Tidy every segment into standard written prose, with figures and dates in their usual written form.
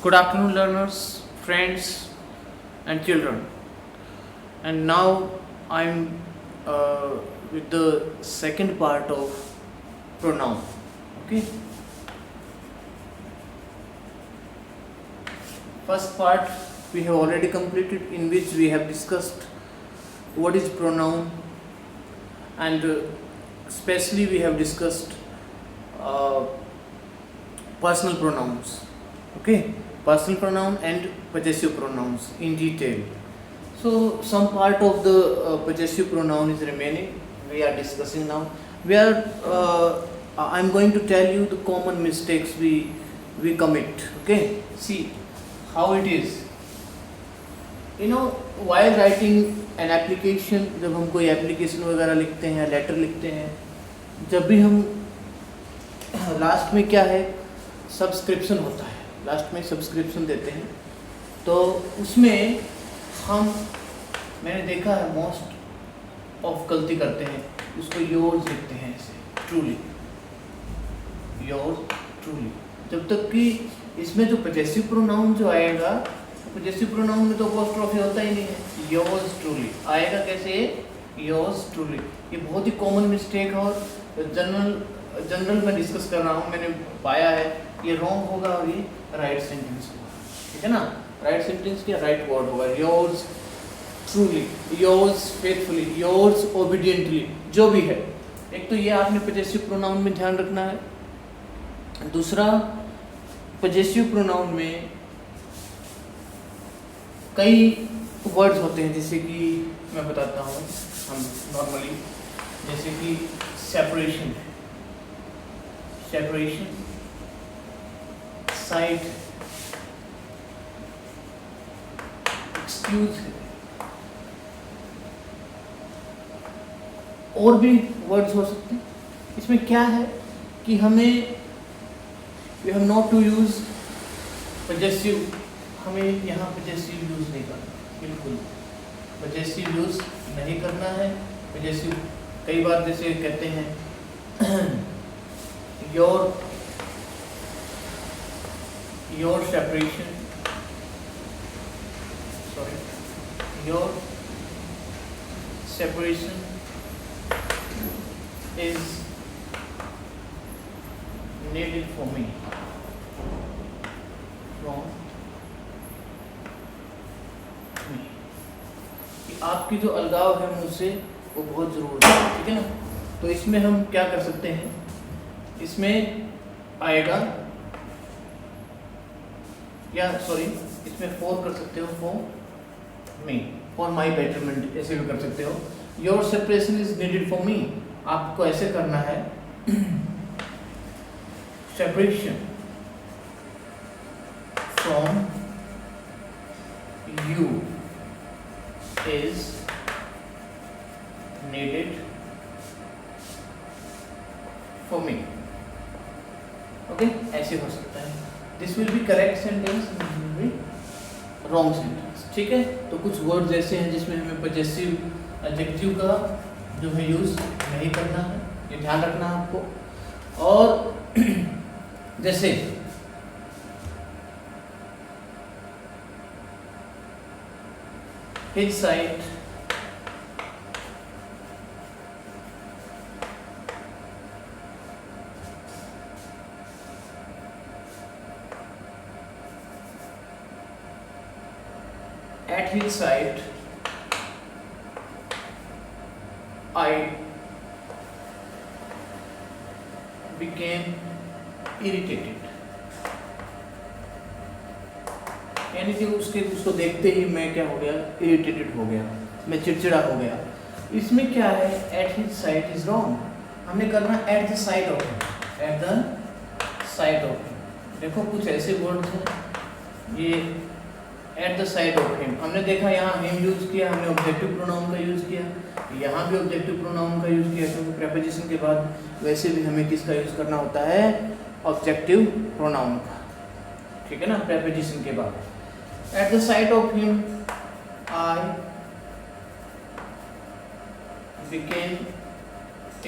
Good afternoon, learners, friends, and children. And now I'm with the second part of pronoun. Okay. First part we have already completed, in which we have discussed what is pronoun, and especially we have discussed uh, personal pronouns. Okay, personal pronoun and possessive pronouns in detail. So some part of the possessive pronoun is remaining. We are discussing now. I'm going to tell you the common mistakes we commit. Okay, see how it is. While writing an application, जब हम कोई application वगैरह लिखते हैं, letter लिखते हैं, जब भी हम लास्ट में क्या है, सब्सक्रिप्शन होता है, लास्ट में सब्सक्रिप्शन देते हैं, तो उसमें मैंने देखा है मोस्ट ऑफ गलती करते हैं, उसको योर्स लिखते हैं ऐसे, ट्रूली, योर्स ट्रूली। जब तक कि इसमें जो पजेसिव प्रोनाउन जो आएगा, पजेसिव प्रोनाउन में तो अपोस्ट्रोफी होता ही नहीं है, योर्स ट्रूली आएगा कैसे, योर्स ट्रूली। ये बहुत ही कॉमन मिस्टेक है और जनरल में डिस्कस कर रहा हूँ, मैंने पाया है ये रॉन्ग होगा और ये राइट सेंटेंस होगा, ठीक है ना, राइट सेंटेंस क्या राइट वर्ड होगा, yours truly, yours faithfully, yours obediently, जो भी है। एक तो ये आपने पजेसिव प्रोनाउन में ध्यान रखना है। दूसरा, पजेसिव प्रोनाउन में कई वर्ड्स होते हैं, जैसे कि मैं बताता हूँ हम नॉर्मली, जैसे कि सेपरेशन, साइड, एक्सक्यूज, और भी वर्ड्स हो सकते हैं। इसमें क्या है कि हमें we have not to use possessive, हमें यहाँ पजेसिव यूज नहीं करना, बिल्कुल पजेसिव यूज नहीं करना है। पजेसिव कई बार जैसे कहते हैं your separation, your separation is needed for me from me, कि आपकी जो अलगाव है मुझसे वो बहुत ज़रूरी है, ठीक है ना। तो इसमें हम क्या कर सकते हैं, इसमें आएगा इसमें फॉर कर सकते हो, for me, for my betterment, ऐसे भी कर सकते हो। Your separation is needed for me, आपको ऐसे करना है, separation from you is needed for me. Okay, ऐसे हो सकता है। This will be correct sentence, this will be wrong sentence, ठीक है। तो कुछ वर्ड्स ऐसे हैं जिसमें हमें पजेसिव एडजेक्टिव का जो है यूज नहीं करना है, ये ध्यान रखना है आपको। और जैसे his side, at his side I became irritated, यानी कि उसको देखते ही मैं क्या हो गया, इरिटेटेड हो गया, मैं चिड़चिड़ा हो गया। इसमें क्या है, at his side is wrong, हमने करना at the side of him, at the side of him। देखो कुछ ऐसे वर्ड्स हैं, ये at the side of him, हमने देखा यहाँ हिम यूज किया, हमने ऑब्जेक्टिव प्रोनाउन का यूज किया, यहाँ भी ऑब्जेक्टिव प्रोनाउन का यूज किया, क्योंकि प्रेपोजिशन के बाद वैसे भी हमें किसका यूज करना होता है, ऑब्जेक्टिव प्रोनाउन का, ठीक है ना, प्रेपोजिशन के बाद। At the side of him I became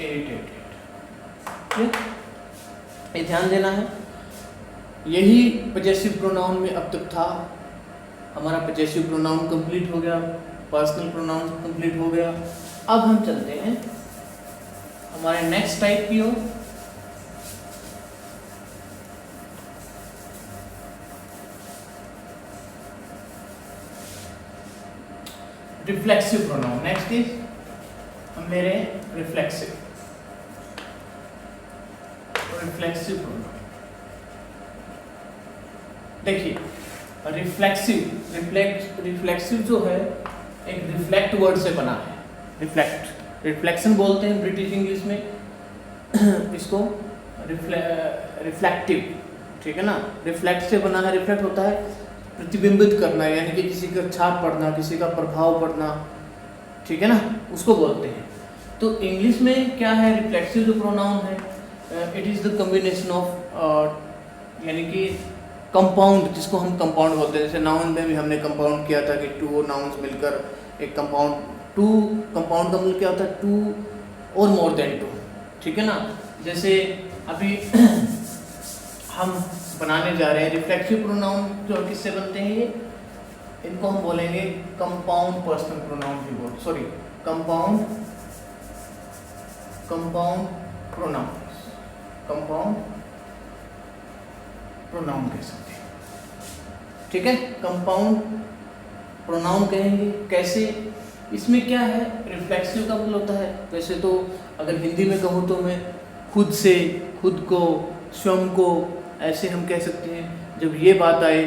irritated, ये ध्यान देना है। यही पजेसिव प्रोनाउन में अब तक था। हमारा पजेसिव प्रोनाउन कंप्लीट हो गया, पर्सनल प्रोनाउन कंप्लीट हो गया। अब हम चलते हैं हमारे नेक्स्ट टाइप की ओर। Reflexive pronoun. नेक्स्ट इज हम ले रहे हैं रिफ्लेक्सिव प्रोनाउन। देखिए रिफ्लेक्सिव जो है एक रिफ्लेक्ट वर्ड से बना है। रिफ्लेक्शन बोलते हैं ब्रिटिश इंग्लिश में इसको रिफ्लेक्टिव, ठीक है ना। रिफ्लेक्ट से बना है, रिफ्लेक्ट होता है प्रतिबिंबित करना, यानी कि किसी का छाप पड़ना, किसी का प्रभाव पड़ना, ठीक है ना, उसको बोलते हैं। तो इंग्लिश में क्या है रिफ्लेक्सिव जो प्रोनाउन है, it is the combination of यानी कि कंपाउंड, जिसको हम कंपाउंड बोलते हैं। जैसे नाउन में भी हमने कंपाउंड किया था कि टू नाउन्स मिलकर एक कंपाउंड, टू कंपाउंड का मतलब क्या होता है, टू और मोर देन टू, ठीक है ना। जैसे अभी हम बनाने जा रहे हैं रिफ्लेक्सिव प्रोनाउन जो किससे बनते हैं, ये इनको हम बोलेंगे कंपाउंड पर्सनल प्रोनाउन भी बोल, सॉरी कंपाउंड प्रोनाउन कह सकते हैं, ठीक है। कंपाउंड प्रोनाउन कहेंगे। कैसे, इसमें क्या है रिफ्लेक्सिव का मतलब होता है, वैसे तो अगर हिंदी में कहूँ तो मैं खुद से, खुद को, स्वयं को, ऐसे हम कह सकते हैं जब ये बात आए,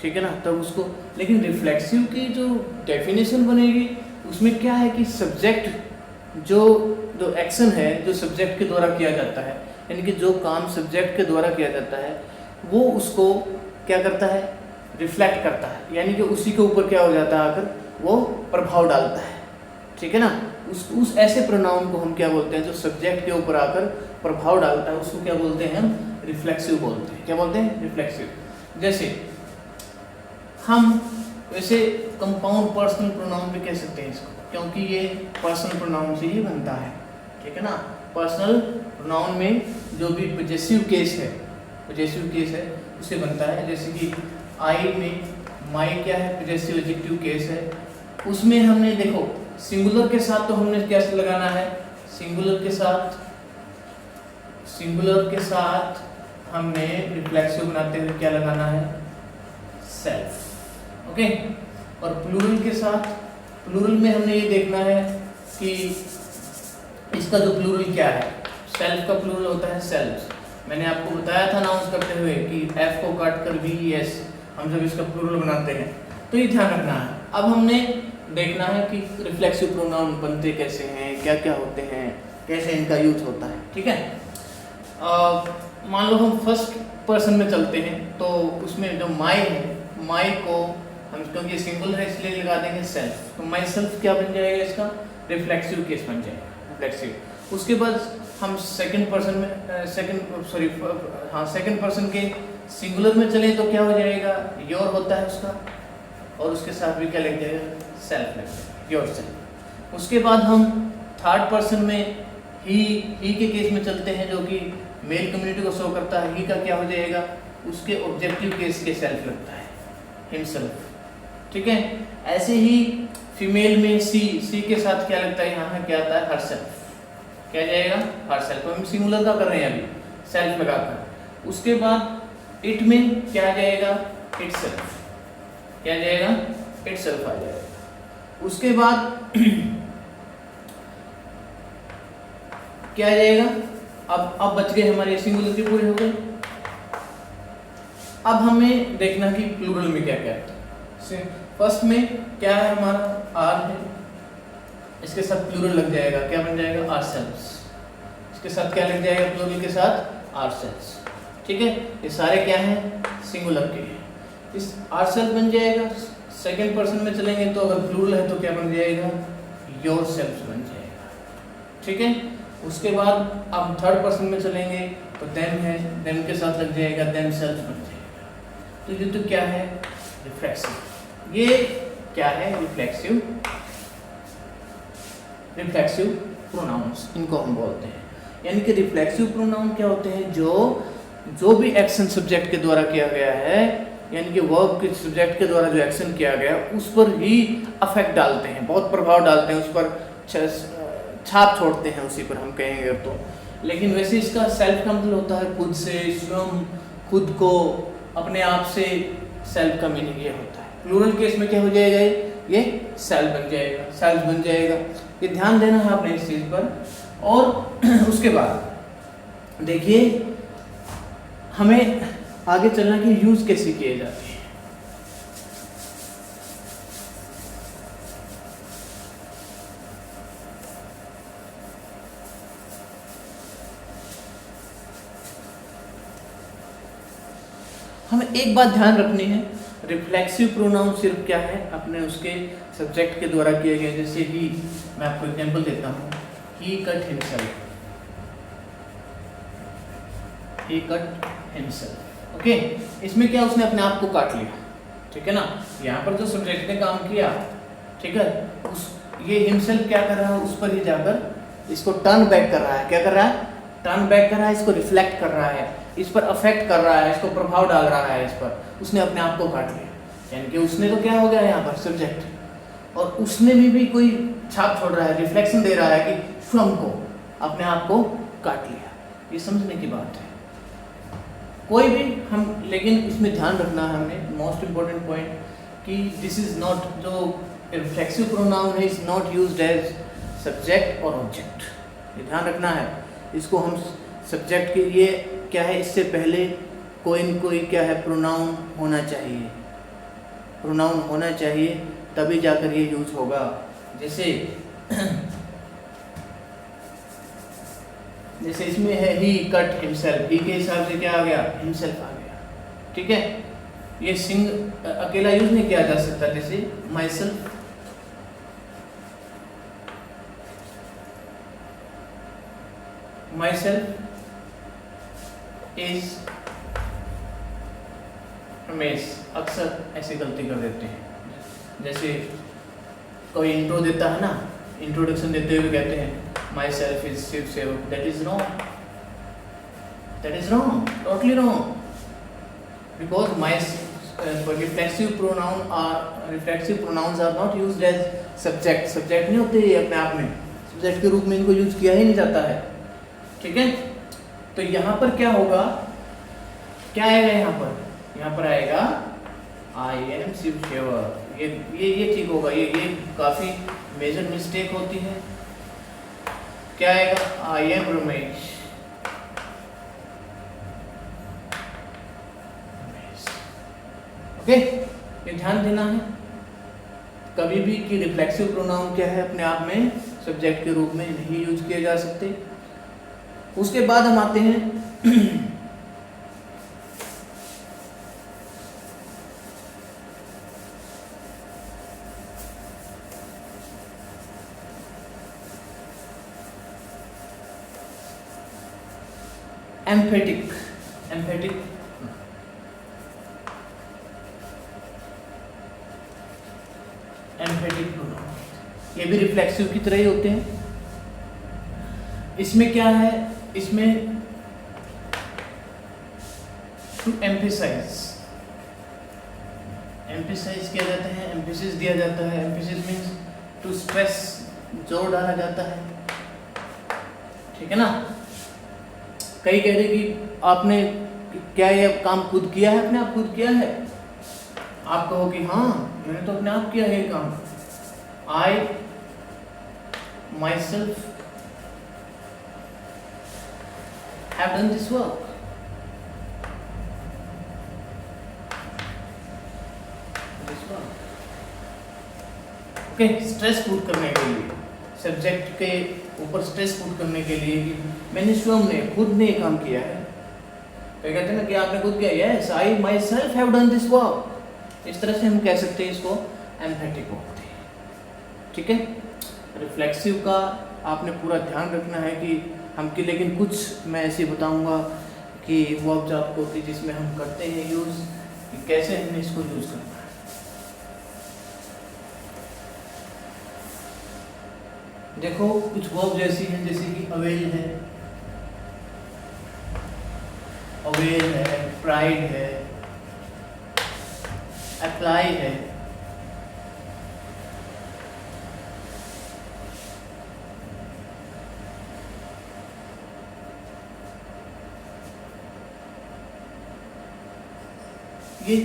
ठीक है ना, तब उसको। लेकिन रिफ्लेक्सिव की जो डेफिनेशन बनेगी उसमें क्या है कि सब्जेक्ट जो एक्शन है जो सब्जेक्ट के द्वारा किया जाता है, यानी कि जो काम सब्जेक्ट के द्वारा किया जाता है वो उसको क्या करता है, रिफ्लेक्ट करता है, यानी कि उसी के ऊपर क्या हो जाता है, आकर वो प्रभाव डालता है, ठीक है ना। उस ऐसे प्रोनाउन को हम क्या बोलते हैं जो सब्जेक्ट के ऊपर आकर प्रभाव डालता है, उसको क्या बोलते हैं, हम रिफ्लेक्सिव बोलते हैं। क्या बोलते हैं, रिफ्लेक्सिव। जैसे हम वैसे कंपाउंड पर्सनल प्रोनाउन भी कह सकते हैं इसको, क्योंकि ये पर्सनल प्रोनाउन से ही बनता है, ठीक है ना। पर्सनल प्रोनाउन में जो भी पजेसिव केस है उससे बनता है। जैसे कि आई में माई क्या है, पजेसिव एडजेक्टिव केस है। उसमें हमने देखो सिंगुलर के साथ तो हमने कैसे लगाना है, सिंगुलर के साथ हमने रिफ्लेक्सिव बनाते हुए क्या लगाना है, सेल्फ, ओके। और प्लूरल के साथ, प्लूरल में हमने ये देखना है कि इसका जो प्लूरल क्या है, सेल्फ का प्लूरल होता है सेल्व्स। मैंने आपको बताया था अनाउंस करते हुए कि एफ को काट कर VES हम जब इसका प्लूरल बनाते हैं तो ये ध्यान रखना है। अब हमने देखना है कि रिफ्लेक्सिव प्रोनाउन बनते कैसे हैं, क्या क्या होते हैं, कैसे इनका यूज होता है, ठीक है। मान लो हम फर्स्ट पर्सन में चलते हैं तो उसमें जो माई है, माई को हम, क्योंकि सिंगुलर है इसलिए लगा देंगे सेल्फ, तो माई सेल्फ क्या बन जाएगा, इसका रिफ्लेक्सिव केस बन जाएगा, रिफ्लेक्सिव। उसके बाद हम सेकंड पर्सन के सिंगुलर में चले तो क्या हो जाएगा, योर होता है उसका, और उसके साथ भी क्या लग जाएगा, सेल्फ लग जाएगा, योर सेल्फ। उसके बाद हम थर्ड पर्सन में ही के केस में चलते हैं, जो कि मेल कम्युनिटी को शो करता है। ही का क्या हो जाएगा, उसके ऑब्जेक्टिव केस के सेल्फ लगता है, हिमसेल्फ, ठीक है। ऐसे ही फीमेल में सी के साथ क्या लगता है, यहाँ क्या आता है, हर सेल्फ, क्या जाएगा, हर सेल्फ। हम सिंगुलर का कर रहे हैं अभी, सेल्फ लगाकर। उसके बाद इट में क्या आ जाएगा, इट सेल्फ, क्या जाएगा, इट सेल्फ आ जाएगा। उसके बाद क्या आ जाएगा, अब बच गए हमारे सिंगुलर के पूरे हो गए। अब हमें देखना कि प्लूरल में क्या क्या है। फर्स्ट में क्या है, हमारा आर है, इसके साथ प्लूरल लग जाएगा, क्या बन जाएगा, आर सेल्व्स। इसके साथ क्या लग जाएगा, प्लूरल के साथ आर सेल्व्स, ठीक है। ये सारे क्या हैं, सिंगुलर के हैं। इस आर सेल्फ बन जाएगा। सेकंड पर्सन में चलेंगे तो अगर प्लूरल है तो क्या बन जाएगा, योर सेल्फ बन जाएगा, ठीक है। उसके बाद अब थर्ड पर्सन में चलेंगे तो देम है, देम के साथ लग जाएगा, देम सेल्फ बन जाएगा। तो ये तो क्या है, रिफ्लेक्सिव। ये क्या है, रिफ्लेक्सिव प्रोनाउंस, इनको हम बोलते हैं। यानी कि रिफ्लेक्सिव प्रोनाउन क्या होते हैं, जो जो भी एक्शन सब्जेक्ट के द्वारा किया गया है, यानी कि वर्ब के सब्जेक्ट के द्वारा जो एक्शन किया गया उस पर ही अफेक्ट डालते हैं, बहुत प्रभाव डालते हैं, उस पर छाप छोड़ते हैं, उसी पर हम कहेंगे तो। लेकिन वैसे इसका सेल्फ का मतलब होता है खुद से, स्वयं, खुद को, अपने आप से। सेल्फ का मीनिंग ये होता है। प्लूरल केस में क्या हो जाएगा, ये सेल्फ बन जाएगा, सेल्फ बन जाएगा। ये ध्यान देना है आपने इस चीज़ पर। और उसके बाद देखिए हमें आगे चलना कि यूज़ कैसे किए जाते हैं। हमें एक बात ध्यान रखनी है, रिफ्लेक्सिव प्रोनाउन सिर्फ क्या है, अपने उसके सब्जेक्ट के द्वारा किए गए। जैसे ही, मैं आपको एग्जांपल देता हूँ, ही कट हिमसेल्फ, ही कट हिमसेल्फ। ओके, इसमें क्या, उसने अपने आप को काट लिया, ठीक है ना। यहाँ पर जो सब्जेक्ट ने काम किया, ठीक है, उस ये हिमसेल्फ क्या कर रहा है, उस पर ही जाकर इसको टर्न बैक कर रहा है। क्या कर रहा है, टर्न बैक कर रहा है, इसको रिफ्लेक्ट कर रहा है, इस पर अफेक्ट कर रहा है, इसको प्रभाव डाल रहा है इस पर। उसने अपने आप को काट लिया, यानी कि उसने तो क्या हो गया यहाँ पर सब्जेक्ट, और उसने भी कोई छाप छोड़ रहा है, रिफ्लेक्शन दे रहा है कि स्वयं को, अपने आप को काट लिया। ये समझने की बात है। कोई भी हम, लेकिन इसमें ध्यान रखना है हमें, मोस्ट इम्पोर्टेंट पॉइंट, कि दिस इज नॉट, जो रिफ्लेक्सिव प्रोनाउन है, is not used as subject और ऑब्जेक्ट। ये ध्यान रखना है। इसको हम सब्जेक्ट के लिए क्या है, इससे पहले कोई न कोई क्या है, प्रोनाउन होना चाहिए, प्रोनाउन होना चाहिए, तभी जाकर ये यूज होगा। जैसे जैसे इसमें है ही कट हिमसेल्फ, ही के हिसाब से क्या आ गया, हिमसेल्फ आ गया, ठीक है। ये सिंग अकेला यूज नहीं किया जा सकता। जैसे my self, my self is Ramesh. अक्सर ऐसी गलती कर देते हैं। जैसे कोई इंट्रो देता है ना, इंट्रोडक्शन देते हुए कहते हैं my self is Shiv Sevak. That is wrong, that is wrong, totally wrong, because my reflexive pronouns are not used as subject. Subject नहीं होते ये अपने आप में, सब्जेक्ट के रूप में इनको यूज किया ही नहीं जाता है, ठीक है। तो यहाँ पर क्या होगा, क्या आएगा यहाँ पर, यहाँ पर आएगा आई एम शिव सेवक। ये ठीक होगा। ये काफी मेजर मिस्टेक होती है। क्या आएगा, आई एम रमेश। ओके, ये ध्यान देना है कभी भी कि रिफ्लेक्सिव प्रोनाउन क्या है, अपने आप में सब्जेक्ट के रूप में नहीं यूज किए जा सकते। उसके बाद हम आते हैं एम्फेटिक। एम्फेटिक एम्फेटिक प्रोनाउन, ये भी रिफ्लेक्सिव की तरह ही होते हैं। इसमें क्या है, इसमें टू एम्फेसाइज, एम्फेसाइज किया जाता है, एम्फेसिस दिया जाता है। एम्फेसिस मीन्स टू स्ट्रेस, जोर डाला जाता है, ठीक है ना। कई कह रहे कि आपने क्या ये काम खुद किया है, अपने आप खुद किया है। आप कहो कि हाँ मैंने तो अपने आप किया है काम, I myself have done this work. Okay, stress put करने के लिए, सब्जेक्ट के ऊपर स्ट्रेस पुट करने के लिए कि मैंने स्वयं ने, खुद ने काम किया है। तो कहते हैं ना कि आपने खुद किया, yes I my self have done this work. इस तरह से हम कह सकते हैं इसको एम्फेटिक होते हैं, ठीक है। रिफ्लेक्सिव का आपने पूरा ध्यान रखना है कि हम की, लेकिन कुछ मैं ऐसे बताऊंगा कि वर्ब्स आपको होती जिसमें हम करते हैं यूज़, कि कैसे हमने इसको यूज़ करना है। देखो कुछ वर्ब जैसी हैं, जैसे कि अवेल है, अवेल अवेल है, प्राइड है, अप्लाई है, ये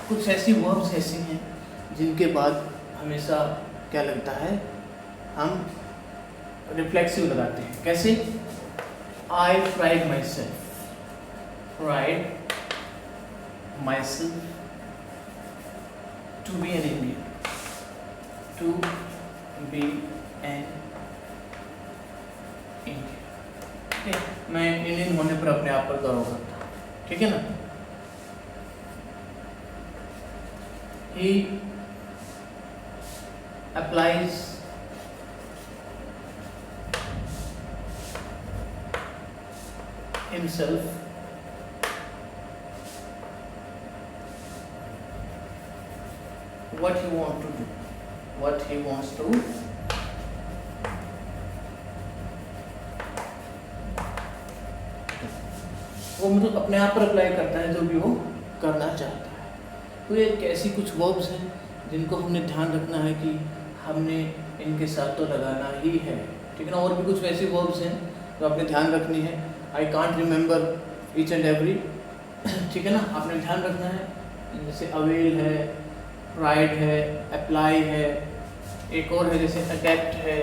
कुछ ऐसी वर्ब्स ऐसी हैं जिनके बाद हमेशा क्या लगता है, हम रिफ्लेक्सिव लगाते हैं। कैसे? I pride myself, pride myself to be an Indian, to be an Indian. ठीक है, मैं इंडियन होने पर अपने आप पर गर्व करता हूँ, ठीक है ना। He applies himself what he wants to do, what he wants to वो मतलब अपने आप पर अप्लाई करता है जो भी वो करना चाहता है। तो ये ऐसी कुछ वर्ब्स हैं जिनको हमने ध्यान रखना है कि हमने इनके साथ तो लगाना ही है, ठीक है ना। और भी कुछ वैसी वर्ब्स हैं जो आपने ध्यान रखनी है। I can't remember each and every, ठीक है ना, आपने ध्यान रखना है। जैसे अवेल है, प्राइड है, अप्लाई है, एक और है जैसे अडेप्ट है,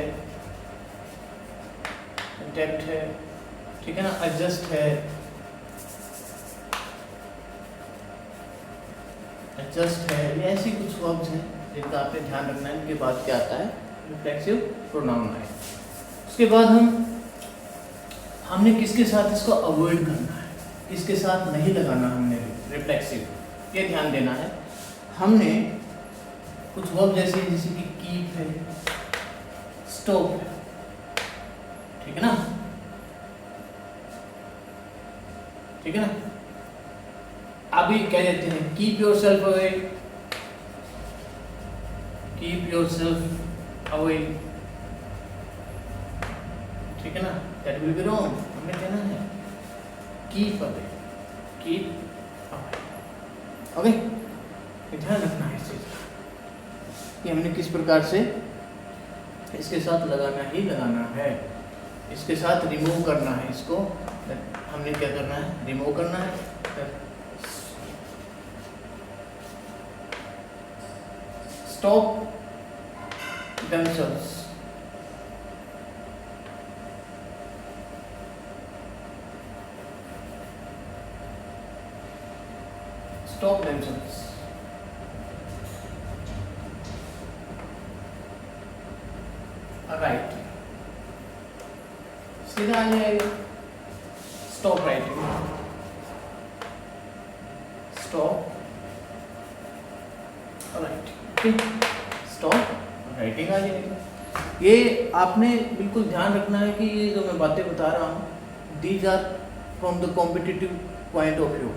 ठीक है ना, एडजस्ट है, एडजस्ट है। ये ऐसी कुछ वर्ब्स हैं जिनका आपने ध्यान रखना है। इनके बाद क्या आता है? रिफ्लेक्सिव प्रोनाउन है। उसके बाद हमने किसके साथ इसको अवॉइड करना है, किसके साथ नहीं लगाना हमने रिफ्लेक्सिव, ये ध्यान देना है। हमने कुछ वर्ब जैसे कि कीप है, स्टॉप है, ठीक है ना, ठीक है ना। अभी कह देते हैं keep your self away, keep your self away, ठीक है ना, दैट विल बी रॉन्ग। हमें कहना है keep away, keep away, okay. ध्यान रखना है इस चीज का कि हमने किस प्रकार से इसके साथ लगाना ही लगाना है, इसके साथ रिमूव करना है। इसको हमने क्या करना है? रिमूव करना है। Stop themselves, stop themselves, right, सीधा आ जाएगा। Stop writing, stop writing, stop writing आ जाएगी। ये आपने बिल्कुल ध्यान रखना है कि ये जो मैं बातें बता रहा हूँ, these are from the competitive point of view.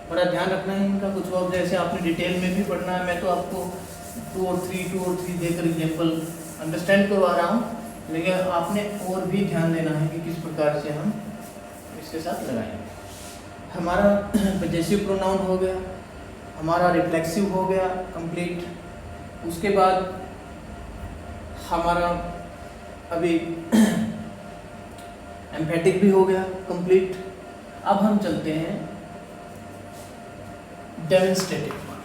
बड़ा ध्यान रखना है इनका। कुछ वर्ब जैसे आपने डिटेल में भी पढ़ना है, मैं तो आपको 2 और 3 देकर एग्जाम्पल अंडरस्टैंड करवा रहा हूँ, लेकिन आपने और भी ध्यान देना है कि किस प्रकार से हम इसके साथ लगाएंगे। हमारा पजेसिव प्रोनाउन हो गया, हमारा रिफ्लेक्सिव हो गया कंप्लीट। उसके बाद हमारा अभी एम्फेटिक भी हो गया कंप्लीट। अब हम चलते हैं डेमोन्स्ट्रेटिव पर।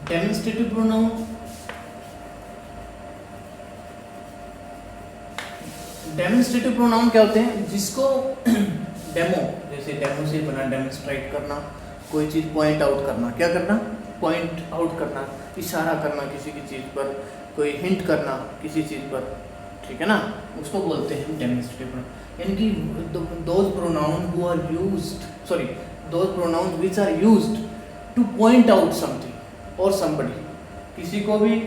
डेमोन्स्ट्रेटिव प्रोनाउन, डेमोन्स्ट्रेटिव प्रोनाउन क्या होते हैं? जिसको डेमो, जैसे डेमो से बना डेमोन्स्ट्रेट करना, कोई चीज़ पॉइंट आउट करना। क्या करना? पॉइंट आउट करना, इशारा करना किसी की चीज़ पर, कोई हिंट करना किसी चीज़ पर, ठीक है ना, उसको बोलते हैं डेमोन्स्ट्रेटिव प्रोनाउन। यानी कि those pronoun who are used, sorry, those pronoun which are used to point out something और समबडी। किसी को भी,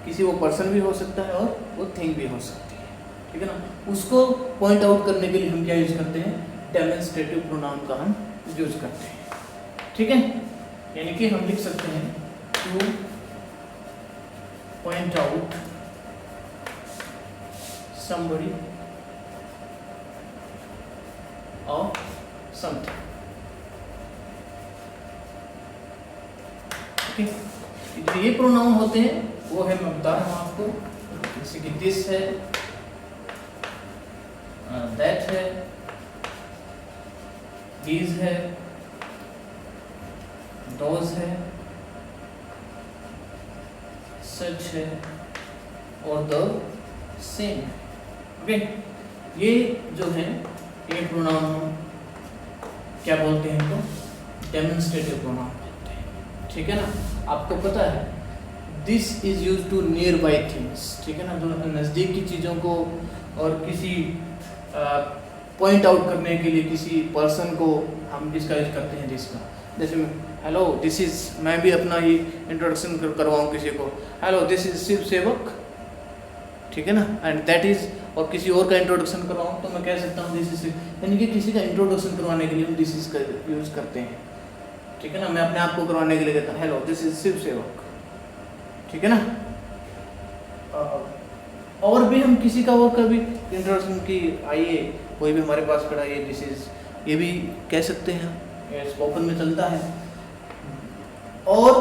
किसी वो पर्सन भी हो सकता है और वो थिंग भी हो सकती है, ठीक है ना। उसको पॉइंट आउट करने के लिए हम क्या यूज करते हैं? डेमोन्स्ट्रेटिव प्रोनाउन का हम यूज करते हैं, ठीक है। यानी कि हम लिख सकते हैं to point out somebody or something. Okay, जो ये प्रोनाउन होते हैं वो है, मैं बता रहा हूँ आपको, जैसे कि दिस है, दैट है, दीज है, दोज है, सच है और द सेम। ओके, ये जो है ये प्रोनाउन हम क्या बोलते हैं, इनको डेमोन्स्ट्रेटिव प्रोनाउन बोलते हैं। ठीक है ना, आपको पता है this is use to nearby things. ठीक है ना, जो नज़दीक की चीज़ों को और किसी पॉइंट आउट करने के लिए किसी पर्सन को हम किसका यूज करते हैं, दिस का। जैसे हेलो दिस इज, मैं भी अपना ही इंट्रोडक्शन करवाऊँ किसी को, हेलो दिस इज शिव सेवक। ठीक है ना, एंड दैट इज, और किसी और का इंट्रोडक्शन करवाऊँ तो मैं कह सकता हूँ दिस इज, यानी कि किसी का इंट्रोडक्शन करवाने के लिए हम दिस इज का यूज करते हैं। ठीक है ना, मैं अपने आप को करवाने के लिए कहता हूँ हेलो दिस इज शिव सेवक। ठीक है ना, और भी हम किसी का और कभी इंट्रोडक्शन की, आइए कोई भी हमारे पास खड़ा है दिस इज, ये भी कह सकते हैं, ये स्पोकन में चलता है। और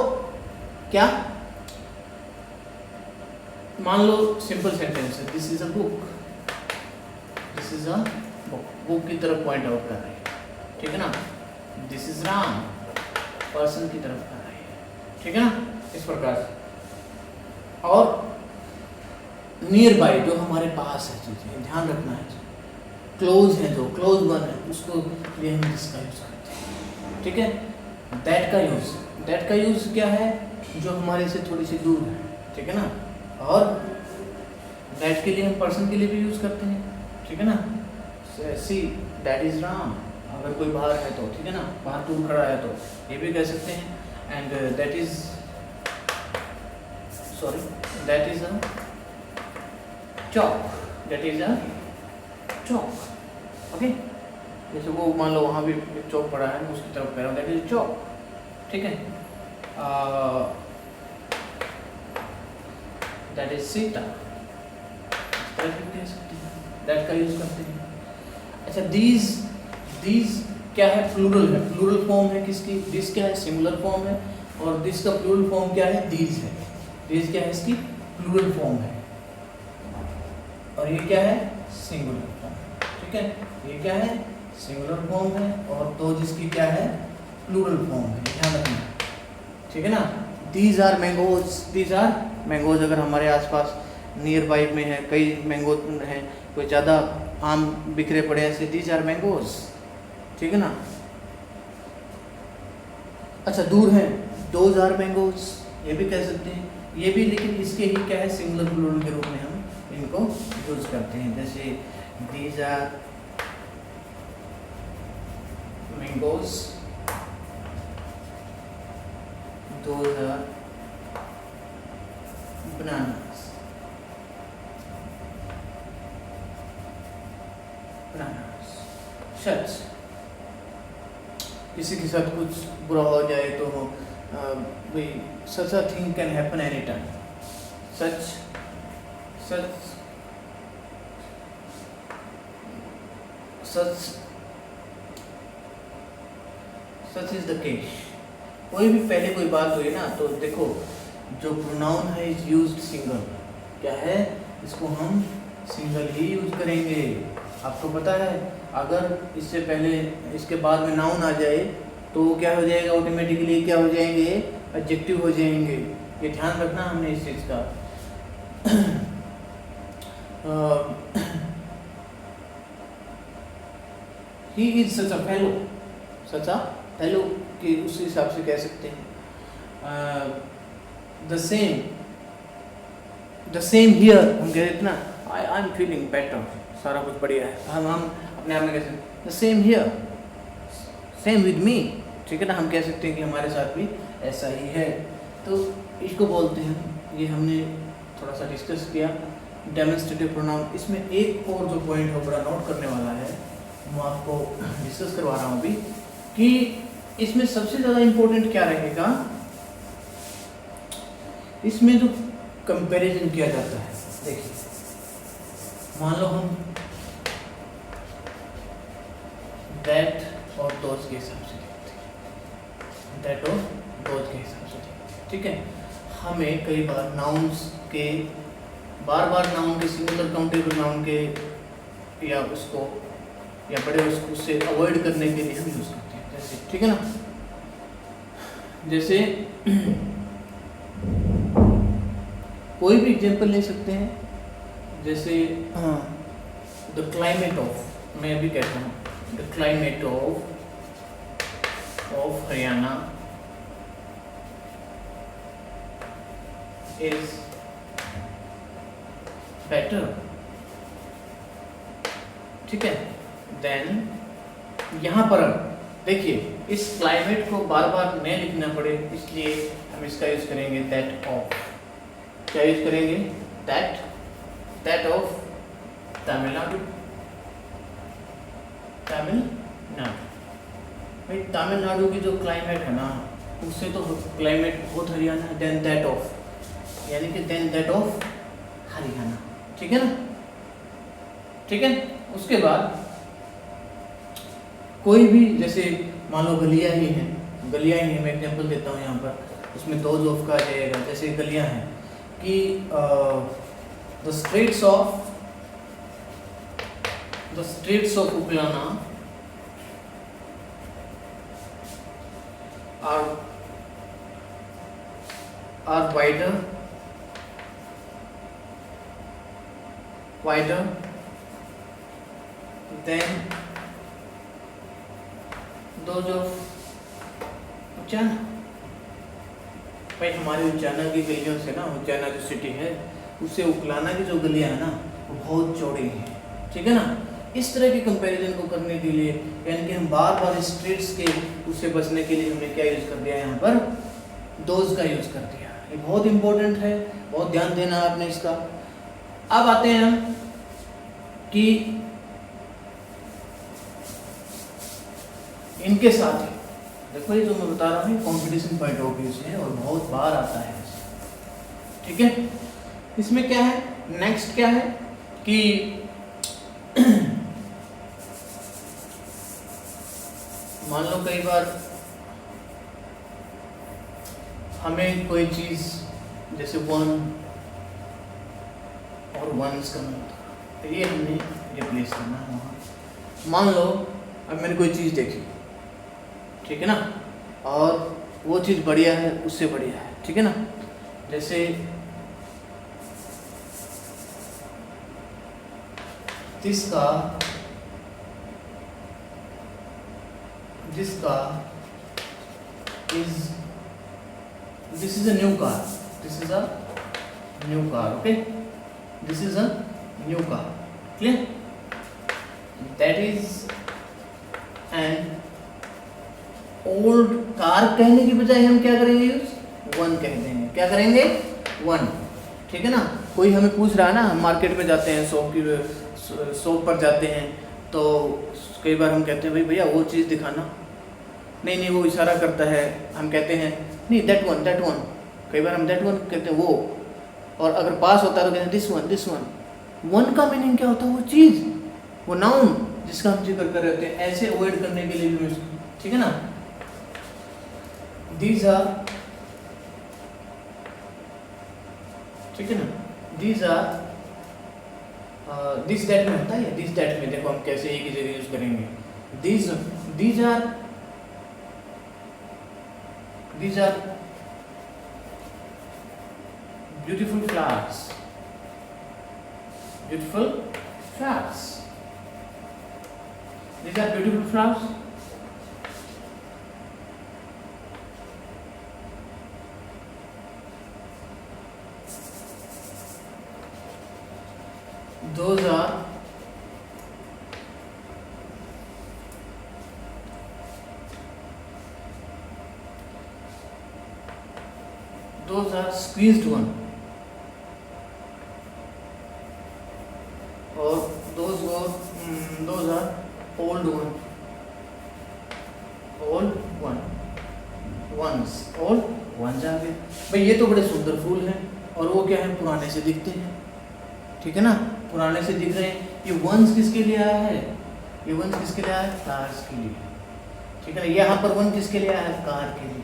क्या, मान लो सिंपल सेंटेंस है, this is a book, this is a book, book की तरफ पॉइंट आउट कर रही है। ठीक है ना, दिस इज राम, पर्सन की तरफ कर रही है। ठीक है ना, इस प्रकार से। और नियर बाई, जो हमारे पास है चीज़ें, ध्यान रखना है, क्लोज है, जो क्लोज वन है, उसको लिए हम इसका यूज करते हैं। ठीक है, दैट का यूज, दैट का यूज क्या है, जो हमारे से थोड़ी सी दूर है। ठीक है ना, और दैट के लिए हम पर्सन के लिए भी यूज करते हैं। ठीक है ना, सी दैट इज राम, अगर कोई बाहर है तो, ठीक है ना, बाहर दूर खड़ा है तो ये भी कह सकते हैं। And that is, sorry, that is a Chowk, that is a Chowk. Okay, जैसे वो मान लो वहाँ भी एक चौक पड़ा है, उसकी तरफ कह रहा हूँ, दैट इज चौक। ठीक है, दैट इज सीता, दैट का यूज करते हैं। अच्छा, दीज क्या है, प्लूरल है, प्लूरल फॉर्म है किसकी, दिस क्या है, सिंगुलर फॉर्म है, और दिस का प्लूरल फॉर्म क्या है, दीज है। दीज क्या है, इसकी प्लूरल फॉर्म है, और ये क्या है, सिंगुलर फॉर्म। ठीक है, ये क्या है, सिंगुलर फॉर्म है, और दो जिसकी क्या है, प्लूरल फॉर्म है, ध्यान रखना। ठीक है ना, these are mangoes, these are mangoes, अगर हमारे आसपास नियर बाई में है, कई मैंगो हैं, कोई ज़्यादा आम बिखरे पड़े हैं, ऐसे दीज आर मैंगोज। ठीक है ना, अच्छा दूर है, दोज आर मैंगोज, ये भी कह सकते हैं, ये भी, लेकिन इसके ही क्या है, सिंगुलर प्लूरल के रूप में हम इनको यूज करते हैं। जैसे these are mangoes, those are bananas, bananas. Such, किसी के साथ कुछ बुरा हो जाए तो भाई, such a thing can happen any time, such, such, such, such is the case. कोई भी पहले कोई बात हुई ना, तो देखो जो प्रोनाउन है इज यूज्ड सिंगल, क्या है, इसको हम सिंगल ही यूज करेंगे। आपको पता है, अगर इससे पहले इसके बाद में नाउन आ जाए तो क्या हो जाएगा, ऑटोमेटिकली क्या हो जाएंगे, एडजेक्टिव हो जाएंगे। ये ध्यान रखना हमने इस चीज़ का। He is such a fellow, such a fellow कि उस हिसाब से कह सकते हैं। द सेम हियर, हम कह देते ना, आई एम फीलिंग बेटर, सारा कुछ बढ़िया है, हम अपने आप में कह सकते हैं the same here, same with me. ठीक है ना, हम कह सकते हैं कि हमारे साथ भी ऐसा ही है, तो इसको बोलते हैं। ये हमने थोड़ा सा डिस्कस किया डेमोन्स्ट्रेटिव प्रोनाउन। इसमें एक और जो पॉइंट है बड़ा नोट करने वाला है, मैं आपको डिस्कस करवा रहा हूँ अभी, कि इसमें सबसे ज़्यादा इम्पोर्टेंट क्या रहेगा, इसमें जो कंपैरिजन किया जाता है। देखिए, मान लो हम दैट और दोज के हिसाब से देखते हैं, दैट और दोज के हिसाब से देखते हैं, ठीक है। हमें कई बार नाउन्स के बार बार नाउन के सिंगुलर काउंटेबल नाउन के या उसको या बड़े उससे अवॉइड करने के लिए हम यूज़ करते हैं, जैसे, ठीक है ना, जैसे कोई भी एग्जांपल ले सकते हैं, जैसे द क्लाइमेट ऑफ, मैं भी कहता हूँ the climate of Haryana is better, ठीक है। देन यहाँ पर देखिए इस क्लाइमेट को बार बार नहीं लिखना पड़े, इसलिए हम इसका यूज करेंगे दैट ऑफ, क्या यूज करेंगे, दैट ऑफ तमिलनाडु, भाई तमिलनाडु की जो क्लाइमेट है ना, उससे तो क्लाइमेट बहुत हरियाणा है, देन दैट ऑफ, यानी कि देन दैट ऑफ हरियाणा, ठीक है ना, ठीक है। उसके बाद कोई भी, जैसे मान लो गलियाँ ही हैं, मैं एग्जांपल देता हूँ यहाँ पर, उसमें दोज ऑफ का आ जाएगा, जैसे गलियाँ हैं कि the streets of Uklana are wider than those of Ujjain. भाई हमारे उज्जैना की गलियों से ना, उज्जैना जो सिटी है उससे उकलाना की जो गलियां है ना वो बहुत चौड़ी हैं, ठीक है ना। इस तरह के कंपैरिजन को करने के लिए, यानी कि हम बार बार स्ट्रीट्स के उससे बचने के लिए हमने क्या यूज कर दिया, यहाँ पर दोज का यूज कर दिया। ये बहुत इंपॉर्टेंट है, बहुत ध्यान देना है आपने इसका। अब आते हैं हम कि इनके साथ ही देखो, ये जो मैं बता रहा हूँ कॉम्पिटिशन पॉइंट ऑफ व्यू से है और बहुत बार आता है, ठीक है। इसमें क्या है, नेक्स्ट क्या है कि मान लो कई बार हमें कोई चीज जैसे वन और वंस करना होता है, तो ये हमने रिप्लेस करना है वहाँ। मान लो अब मैंने कोई चीज़ देखी, ठीक है ना, और वो चीज़ बढ़िया है उससे बढ़िया है, ठीक है ना, जैसे this is a new car, okay, this is a new car, clear, that is an old car कहने की बजाय हम क्या करेंगे, वन कह देंगे, क्या करेंगे, वन, ठीक है ना। कोई हमें पूछ रहा है ना, हम मार्केट में जाते हैं, शॉप पर जाते हैं, तो कई बार हम कहते हैं भाई भैया वो चीज़ दिखाना, नहीं वो इशारा करता है, हम कहते हैं नहीं दैट वन, कई बार हम दैट वन कहते हैं वो, और अगर पास होता है तो कहते हैं दिस वन। वन का मीनिंग क्या होता है, वो चीज़, वो नाउन जिसका हम जिक्र कर रहे होते हैं, ऐसे अवॉइड करने के लिए भी, ठीक है ना। दीज आर, ठीक है ना, दीज आर, दिस दैट में होता है, दिस दैट में देखो हम कैसे एक ही जगह यूज करेंगे, these are beautiful flowers, these are beautiful flowers, those are squeezed one, और those are old ones आ गए। भाई ये तो बड़े सुंदर फूल हैं और वो क्या है, पुराने से दिखते हैं, ठीक है ना, पुराने से दिख रहे हैं। ये वंस किसके लिए आया है, ये वंस किसके लिए आया है, कार्स के लिए, ठीक है ना। यहाँ पर वन किसके लिए आया है, कार के लिए।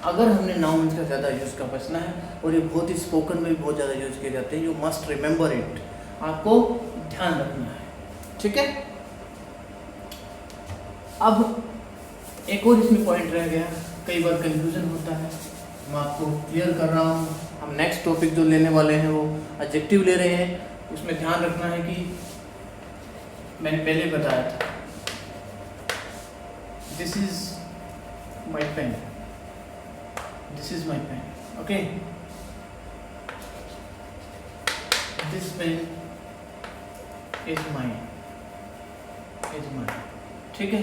अगर हमने नाउन्स का ज़्यादा यूज़ का बचना है, और ये बहुत ही स्पोकन में भी बहुत ज़्यादा यूज़ किए जाते हैं, यू मस्ट रिमेंबर इट, आपको ध्यान रखना है, ठीक है। अब एक और इसमें पॉइंट रह गया, कई बार कंफ्यूजन होता है, मैं आपको क्लियर कर रहा हूँ। हम नेक्स्ट टॉपिक जो लेने वाले हैं वो एडजेक्टिव ले रहे हैं, उसमें ध्यान रखना है कि मैंने पहले बताया था, this is my pen, this is my pen, okay, this pen is mine, ठीक है।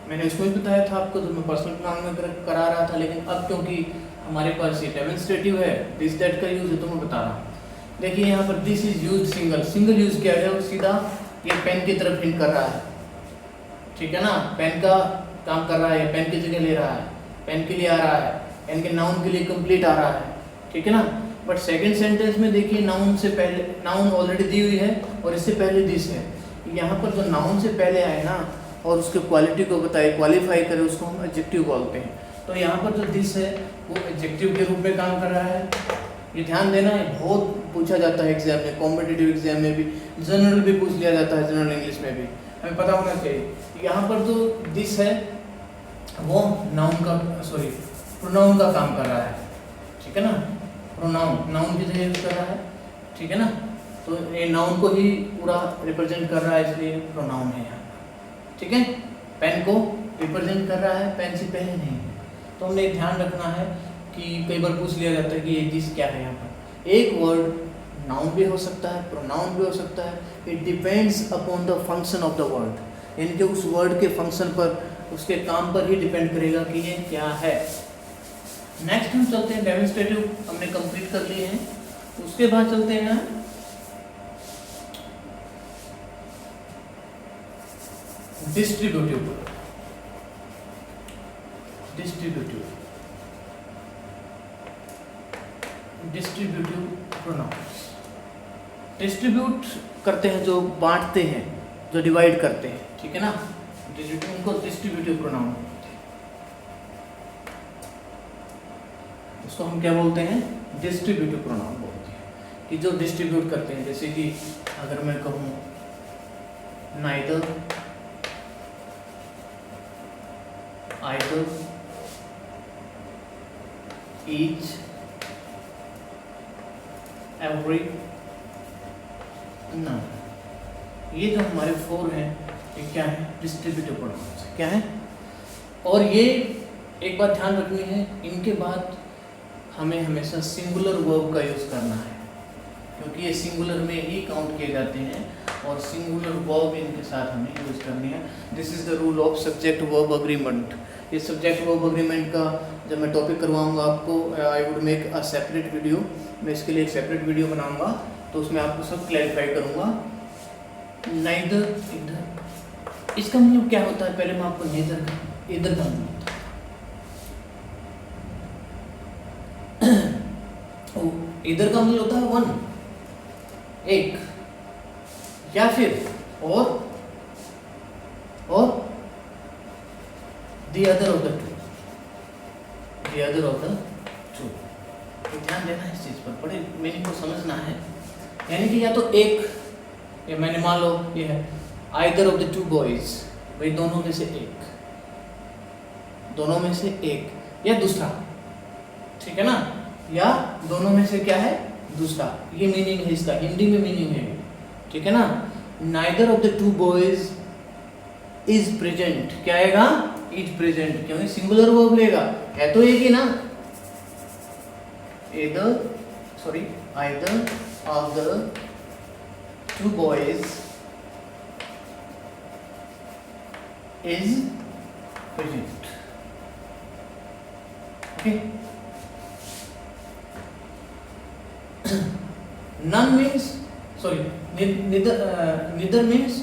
मैंने इसको भी बताया था आपको, तो मैं पर्सनल प्लान में करा रहा था, लेकिन अब क्योंकि हमारे पास ये डेमोन्स्ट्रेटिव है, दिस दैट का यूज है, तो मैं बता रहा हूँ। देखिए यहाँ पर this is use single, single use किया गया और सीधा ये पेन की तरफ हिंट कर रहा है, ठीक है ना। पेन का काम कर रहा है, पेन की जगह ले रहा है, पेन के लिए आ रहा है, पेन के नाउन के लिए कंप्लीट आ रहा है, ठीक है ना। बट सेकंड सेंटेंस में देखिए नाउन से पहले, नाउन ऑलरेडी दी हुई है और इससे पहले दिस है। यहाँ पर जो नाउन से पहले आए ना और उसके क्वालिटी को बताए, क्वालिफाई करे, उसको हम एडजेक्टिव बोलते हैं। तो यहाँ पर जो दिस है वो एडजेक्टिव के रूप में काम कर रहा है, ये ध्यान देना है। बहुत पूछा जाता है एग्जाम में, कॉम्पिटिटिव एग्जाम में भी, जनरल भी पूछ लिया जाता है, जनरल इंग्लिश में भी, हमें पता होना चाहिए। यहाँ पर जो दिस है वो नाउन का, सॉरी प्रोनाउन का काम कर रहा है, ठीक है ना। प्रोनाउन, नाउन की जगह यूज कर रहा है, ठीक है ना। तो ये नाउन को ही पूरा रिप्रेजेंट कर रहा है, इसलिए प्रोनाउन है यहाँ, ठीक है। पेन को रिप्रेजेंट कर रहा है, पेन से पहले नहीं है। तो हमने ध्यान रखना है कि कई बार पूछ लिया जाता है कि ये दिस क्या है। यहाँ पर एक वर्ड नाउन भी हो सकता है, प्रोनाउन भी हो सकता है, it depends upon the function of the word, यानी कि उस वर्ड के फंक्शन पर, उसके काम पर ही डिपेंड करेगा कि ये क्या है। नेक्स्ट हम चलते हैं, डेमोन्स्ट्रेटिव हमने कंप्लीट कर लिए हैं, उसके बाद चलते हैं डिस्ट्रीब्यूटिव। डिस्ट्रीब्यूटिव प्रोनाउंस, डिस्ट्रीब्यूट करते हैं, जो बांटते हैं, जो डिवाइड करते हैं, ठीक है ना, उनको डिस्ट्रीब्यूटिव प्रोनाउन बोलते हैं। उसको हम क्या बोलते हैं, डिस्ट्रीब्यूटिव प्रोनाउन बोलते हैं, कि जो डिस्ट्रीब्यूट करते हैं। जैसे कि अगर मैं कहूँ neither, either, each, every, none, ये जो हमारे फोर हैं, ये क्या है, डिस्ट्रीब्यूटिव प्रोनाउंस, क्या है। और ये एक बात ध्यान रखनी है, इनके बाद हमें हमेशा सिंगुलर वर्ब का यूज़ करना है, क्योंकि ये सिंगुलर में ही काउंट किए जाते हैं, और सिंगुलर वर्ब इनके साथ हमें यूज़ करनी है। This is the rule of subject verb agreement. ये सब्जेक्ट वर्ब अग्रीमेंट का जब मैं टॉपिक करवाऊंगा आपको, I would make a separate video, मैं इसके लिए एक सेपरेट वीडियो बनाऊंगा, तो उसमें आपको सब क्लैरिफाई करूंगा। नाइदर, इधर, इसका मतलब क्या होता है, पहले मैं आपको नेदर का, इधर का मतलब होता है इधर का मतलब होता है वन, एक, या फिर और the other of the two, the other of the two। तो ध्यान देना है इस चीज़ पर, बड़े मीनिंग को समझना है। यानी कि या तो एक, या मैंने मान लो ये है either of the two boys, भाई दोनों में से एक, दोनों में से एक, या दूसरा, ठीक है ना, या दोनों में से क्या है, दूसरा। ये मीनिंग है इसका, हिंदी में मीनिंग है, ठीक है ना। neither of the two boys is present, क्या आएगा, इज प्रेजेंट, क्योंकि सिंगुलर वर्ब लेगा, है तो एक ही ना। either of the two boys is present, okay। none means, neither means,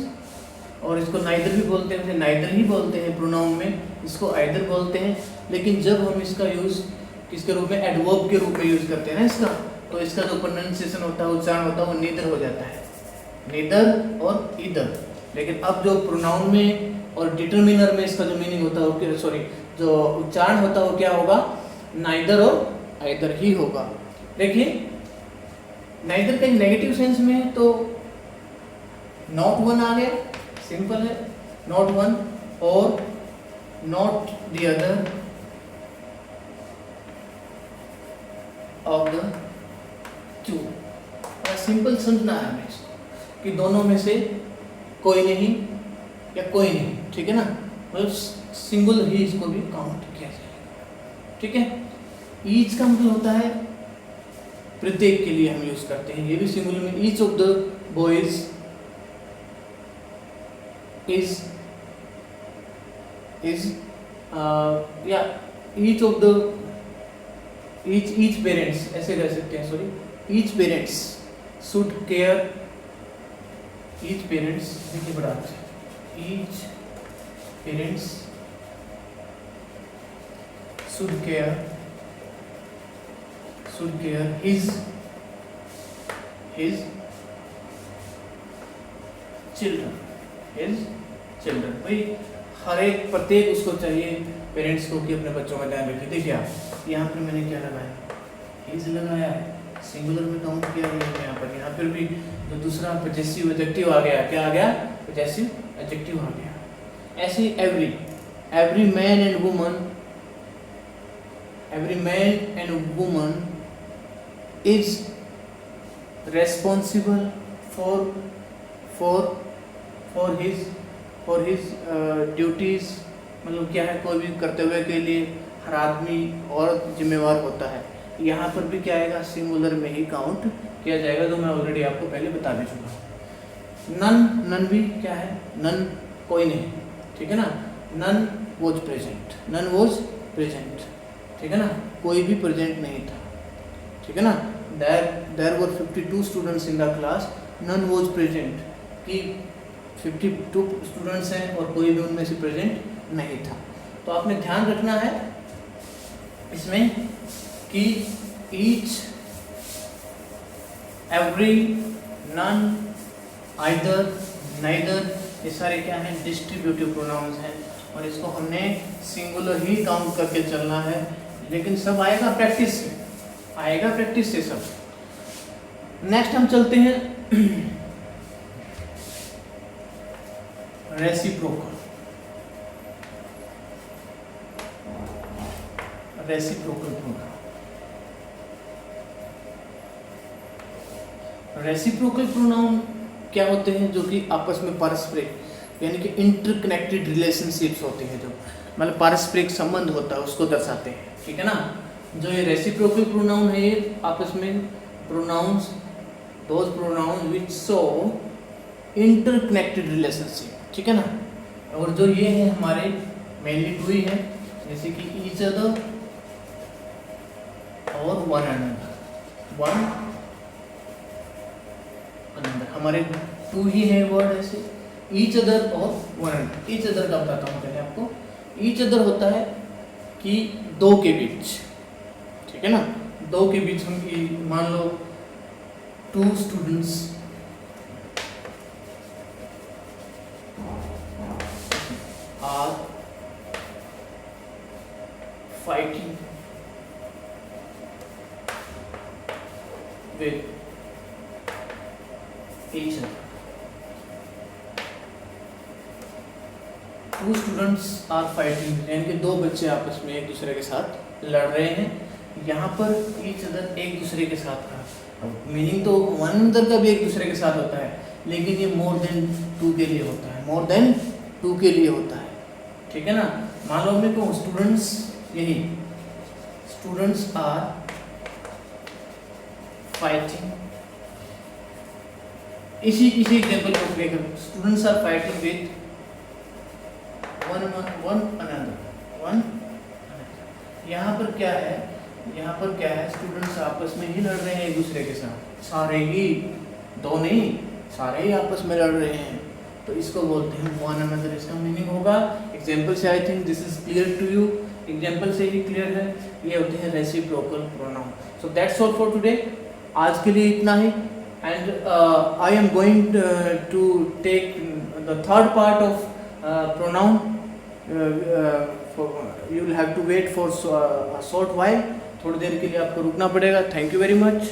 और इसको नाइदर भी बोलते हैं, नाइदर ही बोलते हैं प्रोनाउन में, इसको आइदर बोलते हैं। लेकिन जब हम इसका यूज़ किसके रूप में, एडवर्ब के रूप में यूज़ करते हैं ना इसका, तो इसका जो प्रोनाउंसिएशन होता है, उच्चारण होता है, वो नीदर हो जाता है, neither और either। लेकिन अब जो प्रोनाउन में और डिटरमिनर में इसका जो मीनिंग होता है वो सॉरी जो उच्चारण होता है वो क्या होगा, नाइदर और आइदर ही होगा। देखिए नाइदर का नेगेटिव सेंस में है तो नॉट वन आ गया, सिंपल है, नॉट वन और not the other of the two. Simple समझना है हमें इसको कि दोनों में से कोई नहीं या कोई नहीं, ठीक है ना, मतलब सिंगल ही इसको भी काउंट किया जाएगा, ठीक है। ईच का मतलब होता है प्रत्येक के लिए हम यूज करते हैं, ये भी सिंगुलर में each of the boys is या each of the each parents ऐसे कह सकते हैं, sorry each parents should care, each parents देखिए बड़ा each parents should care his children। भाई हर एक प्रत्येक उसको चाहिए पेरेंट्स को कि अपने बच्चों का ध्यान रखे। देखिए आप यहाँ पर मैंने क्या लगाया, हिज लगाया है, सिंगुलर में काउंट किया गया यहाँ पर भी जो दूसरा पॉजेसिव एडजेक्टिव आ गया, क्या आ गया, पॉजेसिव एडजेक्टिव आ गया। ऐसे every man and woman is responsible for his duties। मतलब क्या है, कोई भी कर्तव्य के लिए हर आदमी और जिम्मेवार होता है। यहाँ पर भी क्या आएगा, सिंगुलर में ही काउंट किया जाएगा, जो मैं ऑलरेडी आपको पहले बता भी चुका। नन भी क्या है, नन कोई नहीं, ठीक है ना, नन वॉज प्रेजेंट, ठीक है ना, कोई भी प्रेजेंट नहीं था, ठीक है ना। There were 52 students in the class, none was present, कि 52 स्टूडेंट्स हैं और कोई भी उनमें से प्रेजेंट नहीं था। तो आपने ध्यान रखना है इसमें कि each, every, none, either, neither ये सारे क्या हैं, डिस्ट्रीब्यूटिव प्रोनाउंस हैं और इसको हमने सिंगुलर ही काउंट करके चलना है। लेकिन सब आएगा प्रैक्टिस से सब। नेक्स्ट हम चलते हैं रेसिप्रोकल प्रोनाउन। रेसिप्रोकल प्रोनाउन क्या होते हैं, जो कि आपस में पारस्परिक यानी कि इंटरकनेक्टेड रिलेशनशिप्स होती हैं, जो मतलब पारस्परिक संबंध होता है उसको दर्शाते हैं, ठीक है ना। जो ये रेसिप्रोकल प्रोनाउन है ये आपस में pronouns, those pronoun which show interconnected relationship, ठीक है ना। और जो ये है हमारे मेनली टू ही है, जैसे कि ईच अदर और वन अनदर, हमारे टू ही है वर्ड ऐसे, ईच अदर और वन अनदर। ईच अदर का बताता हूँ पहले आपको। ईच अदर होता है कि दो के बीच, ठीक है ना, दो के बीच हम मान लो two students are fighting with each other. Two students are fighting यानी कि दो बच्चे आपस में एक दूसरे के साथ लड़ रहे हैं। यहाँ पर ईच अदर एक दूसरे के साथ का मीनिंग तो वन अनदर का भी एक दूसरे के साथ होता है, लेकिन ये मोर देन टू के लिए होता है, मोर देन टू के लिए होता है, ठीक है ना। मान लो मैं कहूँ स्टूडेंट्स, यही स्टूडेंट्स आर फाइटिंग, इसी एग्जाम्पल को लेकर students are fighting with one another. यहाँ पर क्या है, स्टूडेंट्स आपस में ही लड़ रहे हैं एक दूसरे के साथ, सारे ही, दो नहीं, सारे ही आपस में लड़ रहे हैं, तो इसको बोलते हैं वन अनदर। इसका मीनिंग होगा, एग्जाम्पल से I think this is clear to you, example से ही क्लियर है, ये होते हैं reciprocal pronoun. So that's all for today, आज के लिए इतना ही। and I am going to take the third part of pronoun. You will have to wait for a short while. थोड़ी देर के लिए आपको रुकना पड़ेगा. Thank you very much.